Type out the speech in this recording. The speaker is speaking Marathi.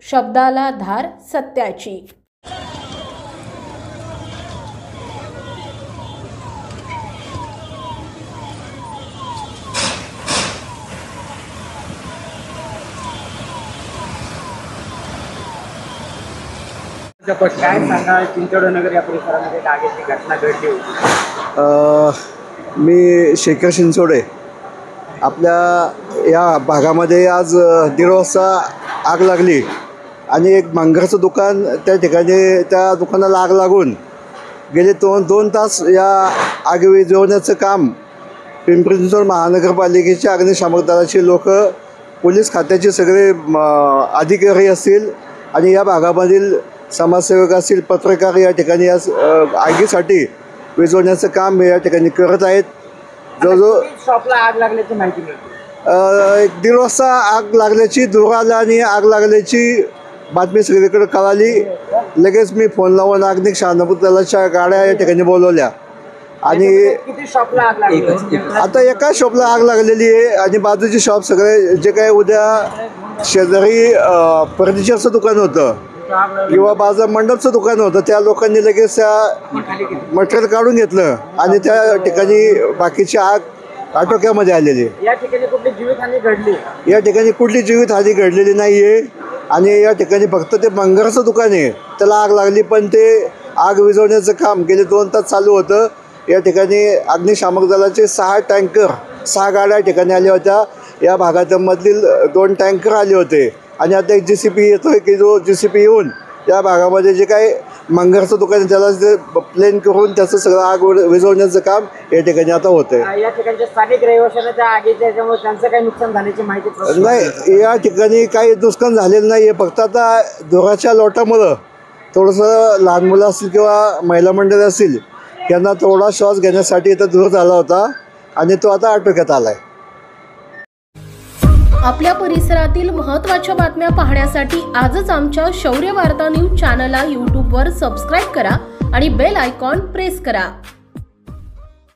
शब्दाला धार सत्याची। काय सांगा, चिंचवडनगर या परिसरामध्ये आगीची घटना घडली होती। मी शेखर चिंचोडे। आपल्या या भागामध्ये आज 1:30 वाजता आग लागली आणि एक मंगळाचं दुकान त्या ठिकाणी, त्या दुकानाला आग लागून गेले 2 तास या आग विझवण्याचं काम पिंपरी चिंचवड महानगरपालिकेचे अग्निशामक दलाचे लोक, पोलीस खात्याचे सगळे अधिकारी असतील आणि या भागामधील समाजसेवक असतील, पत्रकार या ठिकाणी या आगीसाठी विझवण्याचं काम या ठिकाणी करत आहेत। जवळजवळ शॉपला आग लागल्याची माहिती मिळते। 1:30 वाजता आग लागल्याची धूर आला आणि आग लागल्याची बातमी सगळीकडे कळाली। लगेच मी फोन लावून अग्निशामक दलाच्या गाड्या या ठिकाणी बोलवल्या आणि किती शॉपला आग लागली? आता एका शॉपला आग लागलेली आहे आणि बाजूचे शॉप सगळे जे काय, उद्या शेजारी फर्निचरचं दुकान होतं किंवा बाजार मंडपचं दुकान होतं, त्या लोकांनी लगेच त्या मटेरियल काढून घेतलं आणि त्या ठिकाणी बाकीची आग आटोक्यामध्ये आलेली। या ठिकाणी कुठली जीवितहानी घडली? या ठिकाणी कुठली जीवितहानी घडलेली नाही आहे आणि या ठिकाणी फक्त ते मंगळाचं दुकान आहे, त्याला आग लागली, पण ते आग विझवण्याचं काम गेले 2 तास चालू होतं। या ठिकाणी अग्निशामक दलाचे 6 टँकर, 6 गाड्या ठिकाणी आल्या होत्या। या भागामधील 2 टँकर आले होते आणि आता एक JCP येतोय की जो JCP येऊन या भागामध्ये जे काय मंगळाचं दुकान आहे त्याला जे प्लेन करून त्याचं सगळं आग विझवण्याचं काम या ठिकाणी आता होतं आहे। या ठिकाणच्या स्थानिक रहिवाशांना त्या आगीच्या याच्यामुळे त्यांचं काही नुकसान झाल्याची माहिती नाही, या ठिकाणी काही नुकसान झालेलं नाही आहे, फक्त आता धुराच्या लोटामुळं थोडंसं लहान मुलं असतील किंवा महिला मंडळी असतील यांना थोडा श्वास घेण्यासाठी इथं धूर झाला होता आणि तो आता आटोक्यात आला आहे। आपल्या परिसरातील महत्त्वाच्या बातम्या पाहण्यासाठी आजच आमच्या शौर्य वार्ता न्यूज चॅनलला यूट्यूबवर सबस्क्राईब करा आणि बेल आयकॉन प्रेस करा।